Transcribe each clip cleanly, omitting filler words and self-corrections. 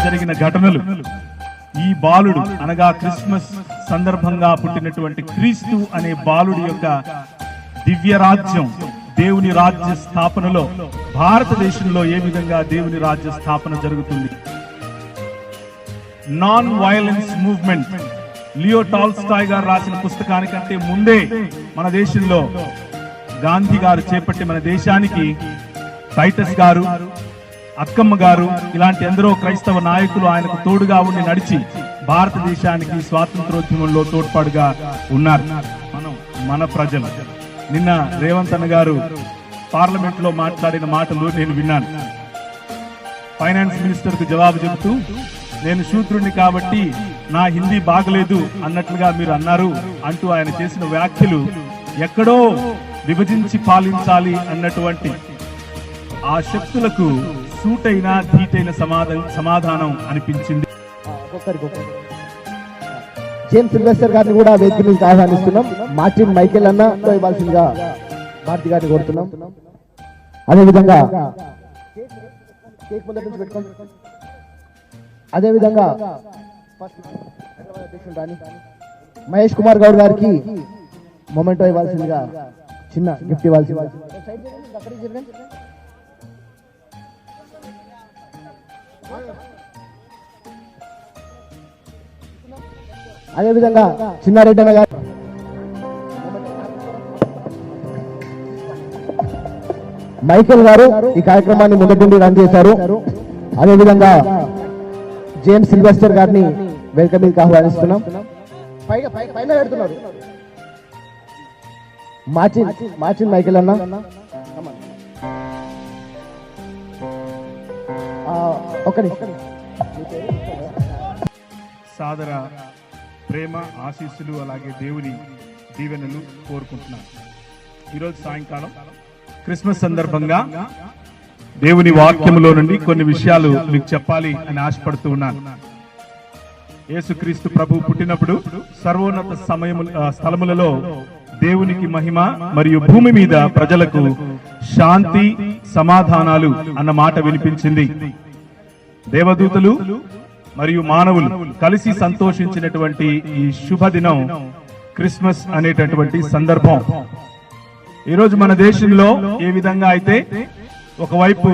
జరిగిన ఘటనలు, ఈ బాలుడు అనగా క్రిస్మస్ సందర్భంగా పుట్టినటువంటి క్రీస్తు అనే బాలుడి యొక్క దివ్య రాజ్యం, దేవుని రాజ్య స్థాపనలో భారతదేశంలో ఏ విధంగా దేవుని రాజ్య స్థాపన జరుగుతుంది. Non violence movement Leo Tolstoy గారు రాసిన పుస్తకానికంటే ముందే మన దేశంలో గాంధీ గారు చేపట్టి మన దేశానికి టైటస్ గారు, అక్కమ్మ గారు ఇలాంటి ఎందరో క్రైస్తవ నాయకులు ఆయనకు తోడుగా ఉండి నడిచి భారతదేశానికి స్వాతంత్రోద్యమంలో తోడ్పాటుగా ఉన్నారు. మన ప్రజలు నిన్న రేవంత్ అన్న గారు పార్లమెంట్ లో మాట్లాడిన మాటలు నేను విన్నాను. ఫైనాన్స్ మినిస్టర్ కు జవాబు చెబుతూ, నేను శూద్రుణ్ణి కాబట్టి నా హిందీ బాగలేదు అన్నట్లుగా మీరు అన్నారు అంటూ ఆయన చేసిన వ్యాఖ్యలు ఎక్కడో విభజించి పాలించాలి అన్నటువంటి ఆ శక్తులకు సూటైన ధీటైన సమాధానం అనిపించింది. జేమ్స్ సిల్వెస్టర్ గారిని కూడా వేదిక మీద ఆహ్వానిస్తున్నాం. మార్టిన్ మైకేల్ అన్న ఇవ్వాల్సిందిగా భారతి గారిని కోరుతున్నాం. అదేవిధంగా మహేష్ కుమార్ గౌడ్ గారికి మొమెంటో ఇవ్వాల్సిందిగా, చిన్న గిఫ్ట్ ఇవ్వాల్సిందిగా. అదేవిధంగా చిన్నారెడ్డి అన్న గారు, మైకేల్ గారు ఈ కార్యక్రమాన్ని మొదటి నుండి రన్ చేశారు. అదేవిధంగా జేమ్స్ సిల్వెస్టర్ గారిని వేదిక మీదకి ఆహ్వానిస్తున్నాం. పైన పెడుతున్నారు మార్టిన్ మైకేల్ అన్న. సాదర ప్రేమ ఆశీస్సులు అలాగే దేవుని దీవెనలు కోరుకుంటున్నాను. ఈరోజు సాయంకాలం క్రిస్మస్ సందర్భంగా దేవుని వాక్యములో నుండి కొన్ని విషయాలు మీకు చెప్పాలి అని ఆశపడుతూ ఉన్నాను. యేసుక్రీస్తు ప్రభు పుట్టినప్పుడు సర్వోన్నత స్థలములలో దేవునికి మహిమ మరియు భూమి మీద ప్రజలకు శాంతి సమాధానాలు అన్న మాట వినిపించింది. దేవదూతలు మరియు మానవులు కలిసి సంతోషించినటువంటి ఈ శుభదినం క్రిస్మస్ అనేటటువంటి సందర్భం. ఈరోజు మన దేశంలో ఏ విధంగా అయితే ఒకవైపు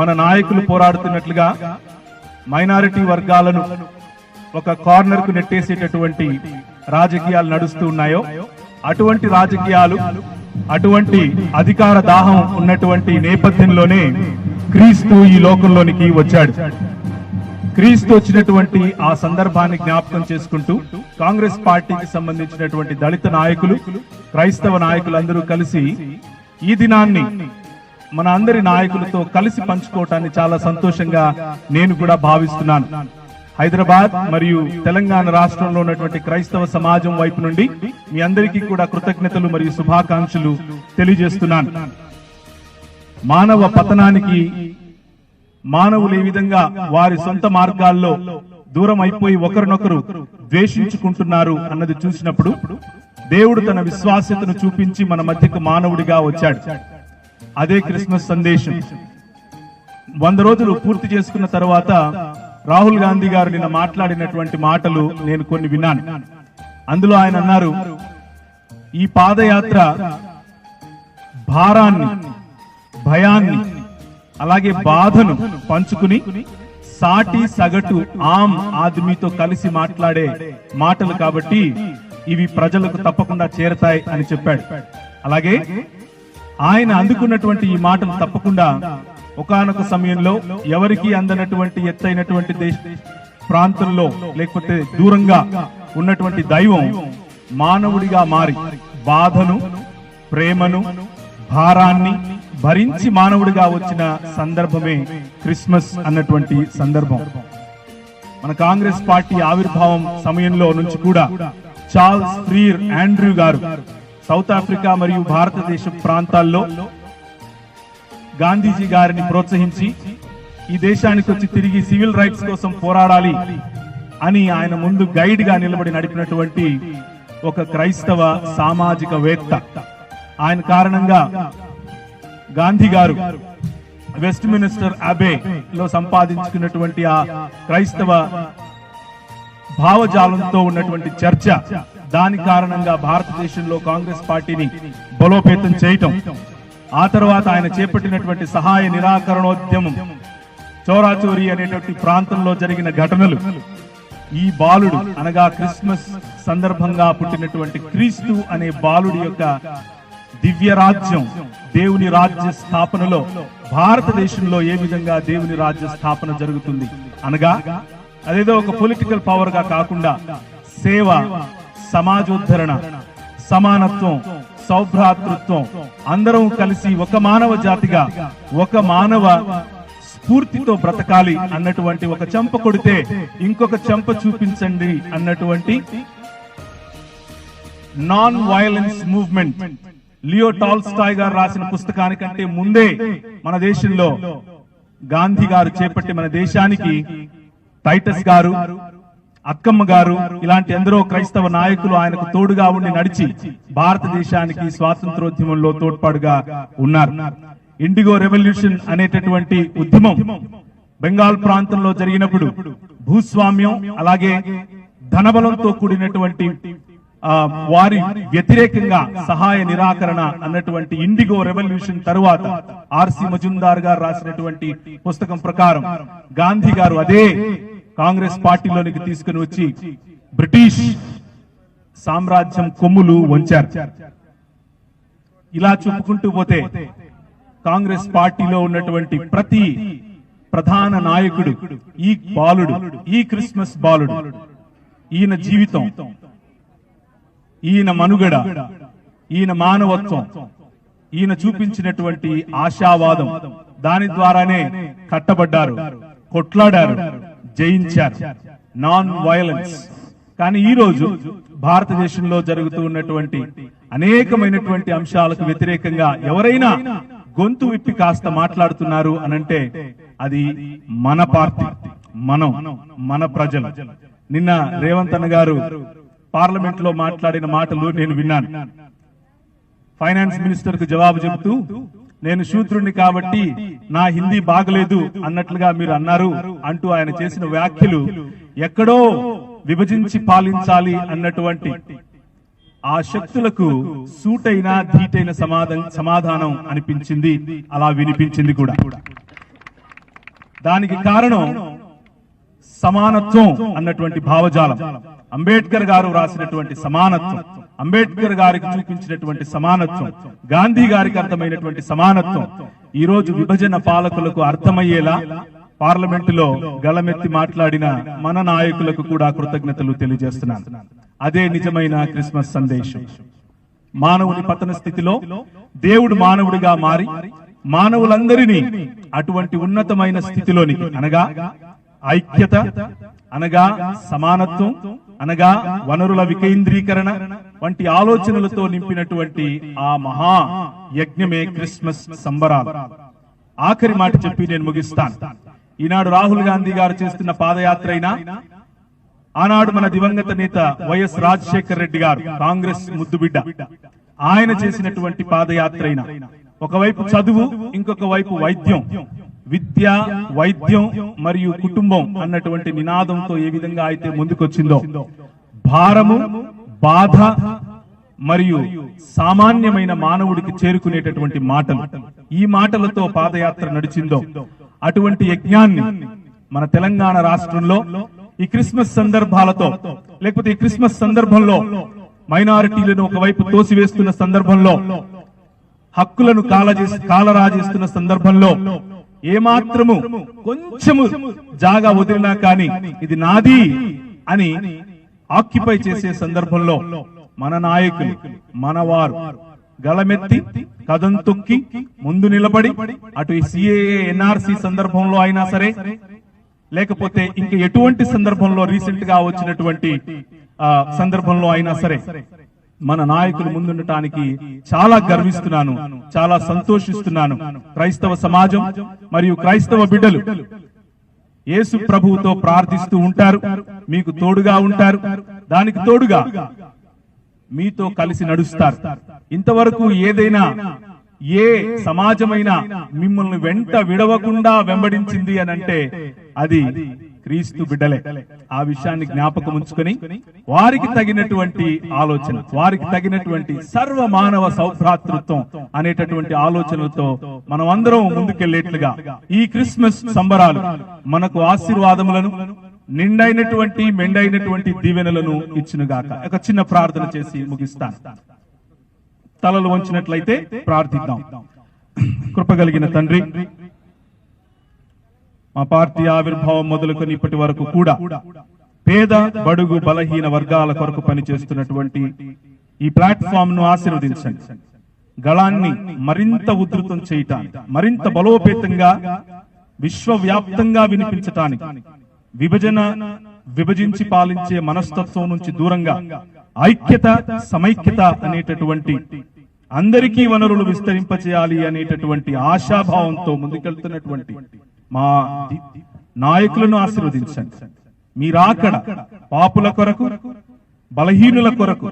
మన నాయకులు పోరాడుతున్నట్లుగా మైనారిటీ వర్గాలను ఒక కార్నర్ కు నెట్టేసేటటువంటి రాజకీయాలు నడుస్తూ ఉన్నాయో, అటువంటి రాజకీయాలు, అటువంటి అధికార దాహం ఉన్నటువంటి నేపథ్యంలోనే క్రీస్తు ఈ లోకంలోనికి వచ్చాడు. క్రీస్తు వచ్చినటువంటి ఆ సందర్భాన్ని జ్ఞాపకం చేసుకుంటూ కాంగ్రెస్ పార్టీకి సంబంధించినటువంటి దళిత నాయకులు, క్రైస్తవ నాయకులు అందరూ కలిసి ఈ దినాన్ని మన అందరి నాయకులతో కలిసి పంచుకోవటాన్ని చాలా సంతోషంగా నేను కూడా భావిస్తున్నాను. హైదరాబాద్ మరియు తెలంగాణ రాష్ట్రంలో ఉన్నటువంటి క్రైస్తవ సమాజం వైపు నుండి మీ అందరికీ కూడా కృతజ్ఞతలు మరియు శుభాకాంక్షలు తెలియజేస్తున్నాను. మానవ పతనానికి మానవులు ఏ విధంగా వారి సొంత మార్గాల్లో దూరం అయిపోయి ఒకరినొకరు ద్వేషించుకుంటున్నారు అన్నది చూసినప్పుడు దేవుడు తన విశ్వాస్యతను చూపించి మన మధ్యకు మానవుడిగా వచ్చాడు. అదే క్రిస్మస్ సందేశం. 100 రోజులు పూర్తి చేసుకున్న తర్వాత రాహుల్ గాంధీ గారు నిన్న మాట్లాడినటువంటి మాటలు నేను కొన్ని విన్నాను. అందులో ఆయన అన్నారు, ఈ పాదయాత్ర భారాన్ని, భయాన్ని, అలాగే బాధను పంచుకుని సాటి సగటు ఆమ్ ఆద్మీతో కలిసి మాట్లాడే మాటలు కాబట్టి ఇవి ప్రజలకు తప్పకుండా చేరతాయి అని చెప్పాడు. అలాగే ఆయన అందుకున్నటువంటి ఈ మాటలు తప్పకుండా ఒకానొక సమయంలో ఎవరికి అందనటువంటి ఎత్తైనటువంటి ప్రాంతంలో లేకపోతే దూరంగా ఉన్నటువంటి దైవం మానవుడిగా మారి బాధను, ప్రేమను, భారాన్ని భరించి మానవుడిగా వచ్చిన సందర్భమే క్రిస్మస్ అన్నటువంటి సందర్భం. మన కాంగ్రెస్ పార్టీ ఆవిర్భావం సమయంలో నుంచి కూడా చార్ల్స్ ఫ్రీర్ ఆండ్రూ గారు సౌత్ ఆఫ్రికా మరియు భారతదేశ ప్రాంతాల్లో గాంధీజీ గారిని ప్రోత్సహించి ఈ దేశానికి వచ్చి తిరిగి సివిల్ రైట్స్ కోసం పోరాడాలి అని ఆయన ముందు గైడ్ గా నిలబడి నడిపినటువంటి ఒక క్రైస్తవ సామాజికవేత్త. ఆయన కారణంగా గాంధీ గారు వెస్ట్ మినిస్టర్ అబే లో సంపాదించుకున్నటువంటి ఆ క్రైస్తవ భావజాలంతో ఉన్నటువంటి చర్చ, దాని కారణంగా భారతదేశంలో కాంగ్రెస్ పార్టీని బలోపేతం చేయటం, ఆ తర్వాత ఆయన చేపట్టినటువంటి సహాయ నిరాకరణోద్యమం, చోరాచోరీ అనేటువంటి ప్రాంతంలో జరిగిన ఘటనలు, ఈ బాలుడు అనగా క్రిస్మస్ సందర్భంగా పుట్టినటువంటి క్రీస్తు అనే బాలుడి యొక్క దివ్య రాజ్యం, దేవుని రాజ్య స్థాపనలో భారతదేశంలో ఏ విధంగా దేవుని రాజ్య స్థాపన జరుగుతుంది అనగా అదేదో ఒక పొలిటికల్ పవర్ గా కాకుండా సేవ, సమాజోద్ధరణ, సమానత్వం, సౌభ్రాతృత్వం, అందరం కలిసి ఒక మానవ జాతిగా, ఒక మానవ స్ఫూర్తితో బ్రతకాలి అన్నటువంటి, ఒక చెంప కొడితే ఇంకొక చెంప చూపించండి అన్నటువంటి non violence movement Leo Tolstoy గారు రాసిన పుస్తకానికంటే ముందే మన దేశంలో గాంధీ గారు చేపట్టి మన దేశానికి టైటస్ గారు, అక్కమ్మ గారు ఇలాంటి ఎందరో క్రైస్తవ నాయకులు ఆయనకు తోడుగా ఉండి నడిచి భారతదేశానికి స్వాతంత్రోద్యమంలో తోడ్పాటుగా ఉన్నారు. ఇండిగో రెవల్యూషన్ అనేటటువంటి ఉద్యమం బెంగాల్ ప్రాంతంలో జరిగినప్పుడు భూస్వామ్యం అలాగే ధనబలంతో కూడినటువంటి వారి వ్యతిరేకంగా సహాయ నిరాకరణ అన్నటువంటి ఇండిగో రెవల్యూషన్ తరువాత ఆర్సి మజుందార్ గారు రాసినటువంటి పుస్తకం ప్రకారం గాంధీ గారు అదే కాంగ్రెస్ పార్టీలోనికి తీసుకుని వచ్చి బ్రిటిష్ సామ్రాజ్యం కొమ్ములు వంచారు. ఇలా చెప్పుకుంటూ పోతే కాంగ్రెస్ పార్టీలో ఉన్నటువంటి ప్రతి ప్రధాన నాయకుడు ఈ బాలుడు, ఈ క్రిస్మస్ బాలుడు, ఈయన జీవితం, ఈయన మనుగడ, ఈయన మానవత్వం, ఈయన చూపించినటువంటి ఆశావాదం, దాని ద్వారానే కట్టబడ్డారు, కొట్లాడారు, జయించారు. Non violence. కానీ ఈ రోజు భారతదేశంలో జరుగుతూ ఉన్నటువంటి అనేకమైనటువంటి అంశాలకు వ్యతిరేకంగా ఎవరైనా గొంతు విప్పి కాస్త మాట్లాడుతున్నారు అనంటే అది మన పార్టీ, మన ప్రజలు. నిన్న రేవంత్ అన్న గారు పార్లమెంట్ లో మాట్లాడిన మాటలు నేను విన్నాను. ఫైనాన్స్ మినిస్టర్ కు జవాబు చెబుతూ, నేను శూద్రుణ్ణి కాబట్టి నా హిందీ బాగలేదు అన్నట్లుగా మీరు అన్నారు అంటూ ఆయన చేసిన వ్యాఖ్యలు ఎక్కడో విభజించి పాలించాలి అన్నటువంటి ఆ శక్తులకు సూటైన ధీటైన సమాధానం అనిపించింది, అలా వినిపించింది కూడా. దానికి కారణం సమానత్వం అన్నటువంటి భావజాలం. అంబేద్కర్ గారు రాసినటువంటి సమానత్వం, అంబేద్కర్ గారికి చూపించినటువంటి సమానత్వం, గాంధీ గారికి అర్థమైనటువంటి సమానత్వం ఈ రోజు విభజన పాలకులకు అర్థమయ్యేలా పార్లమెంటులో గళమెత్తి మాట్లాడిన మన నాయకులకు కూడా కృతజ్ఞతలు తెలియజేస్తున్నాను. అదే నిజమైన క్రిస్మస్ సందేశం. మానవుని పతన స్థితిలో దేవుడు మానవుడిగా మారి మానవులందరినీ అటువంటి ఉన్నతమైన స్థితిలోనికి అనగా ఐక్యత, అనగా సమానత్వం, అనగా వనరుల వికేంద్రీకరణ వంటి ఆలోచనలతో నింపినటువంటి ఆ మహా యజ్ఞమే క్రిస్మస్ సంబరాలు. ఆఖరి మాట చెప్పి నేను ముగిస్తాను. ఈనాడు రాహుల్ గాంధీ గారు చేస్తున్న పాదయాత్ర అయినా, ఆనాడు మన దివంగత నేత వైఎస్ రాజశేఖర్ రెడ్డి గారు కాంగ్రెస్ ముద్దుబిడ్డ, ఆయన చేసినటువంటి పాదయాత్ర అయినా ఒకవైపు చదువు, ఇంకొక వైపు వైద్యం, విద్య, వైద్యం మరియు కుటుంబం అన్నటువంటి నినాదంతో ఏ విధంగా అయితే ముందుకొచ్చిందో, భారము, బాధ మరియు సామాన్యమైన మానవుడికి చేరుకునేటటువంటి మాటలు, ఈ మాటలతో పాదయాత్ర నడిచిందో అటువంటి యజ్ఞాన్ని మన తెలంగాణ రాష్ట్రంలో ఈ క్రిస్మస్ సందర్భాలతో, లేకపోతే ఈ క్రిస్మస్ సందర్భంలో మైనారిటీలను ఒకవైపు తోసివేస్తున్న సందర్భంలో, హక్కులను కాలరాజేస్తున్న సందర్భంలో ఏమాత్రము కొంచెము జాగా వదిలినా కానీ ఇది నాది అని ఆక్యుపై చేసే సందర్భంలో మన నాయకులు, మనవారు గళమెత్తి కదం తొక్కి ముందు నిలబడి అటు సిఏఏ ఎన్ఆర్సీ సందర్భంలో అయినా సరే, లేకపోతే ఇంకా ఎటువంటి సందర్భంలో రీసెంట్ గా వచ్చినటువంటి సందర్భంలో అయినా సరే మన నాయకులు ముందుండటానికి చాలా గర్విస్తున్నాను, చాలా సంతోషిస్తున్నాను. క్రైస్తవ సమాజం మరియు క్రైస్తవ బిడ్డలు యేసు ప్రభువుతో ప్రార్థిస్తూ ఉంటారు, మీకు తోడుగా ఉంటారు, దానికి తోడుగా మీతో కలిసి నడుస్తారు. ఇంతవరకు ఏదైనా ఏ సమాజమైన మిమ్మల్ని వెంట విడవకుండా వెంబడించింది అని అంటే అది క్రీస్తు బిడ్డలే. ఆ విషయాన్ని జ్ఞాపకం ఉంచుకొని వారికి తగినటువంటి ఆలోచన, వారికి తగినటువంటి సర్వ మానవ సౌభ్రాతృత్వం అనేటటువంటి ఆలోచనలతో మనం అందరం ముందుకెళ్లేట్లుగా ఈ క్రిస్మస్ సంబరాలు మనకు ఆశీర్వాదములను, నిండైనటువంటి మెండైనటువంటి దీవెనలను ఇచ్చునుగాక. ఒక చిన్న ప్రార్థన చేసి ముగిస్తాను. తలలు వంచినట్లయితే ప్రార్థిద్దాం. కృపగలిగిన తండ్రి, మా పార్టీ ఆవిర్భావం మొదలుకొని ఇప్పటి వరకు కూడా పేద బడుగు బలహీన వర్గాల కొరకు పనిచేస్తున్నటువంటి ఈ ప్లాట్ఫామ్ ను ఆశీర్వదించండి. గళాన్ని మరింత ఉధృతం చేయటానికి, మరింత బలోపేతంగా విశ్వవ్యాప్తంగా వినిపించటానికి, విభజించి పాలించే మనస్తత్వం నుంచి దూరంగా ఐక్యత, సమైక్యత అనేటటువంటి అందరికీ వనరులు విస్తరింపచేయాలి అనేటటువంటి ఆశాభావంతో ముందుకెళ్తున్నటువంటి మా నాయకులను ఆశీర్వదించండి. మీరాకడ పాపుల కొరకు, బలహీనుల కొరకు,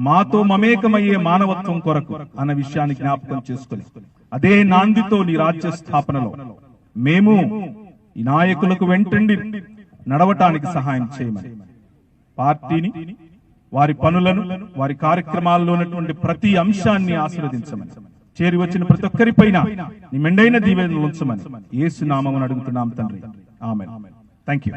మాతో మమేకమయ్యే మానవత్వం కొరకు అన్న విషయాన్ని జ్ఞాపకం చేసుకుని అదే నాందితో నీ రాజ్య స్థాపనలో మేము ఈ నాయకులకు వెంటండి నడవటానికి సహాయం చేయమని, పార్టీని, వారి పనులను, వారి కార్యక్రమాల్లో ఉన్నటువంటి ప్రతి అంశాన్ని ఆశీర్వదించమని, చేరి వచ్చిన ప్రతి ఒక్కరిపైన నీ మెండైన దీవెనలు ఉంచమని యేసు నామమున అడుగుతున్నాం తండ్రి. ఆమేన్. థాంక్యూ.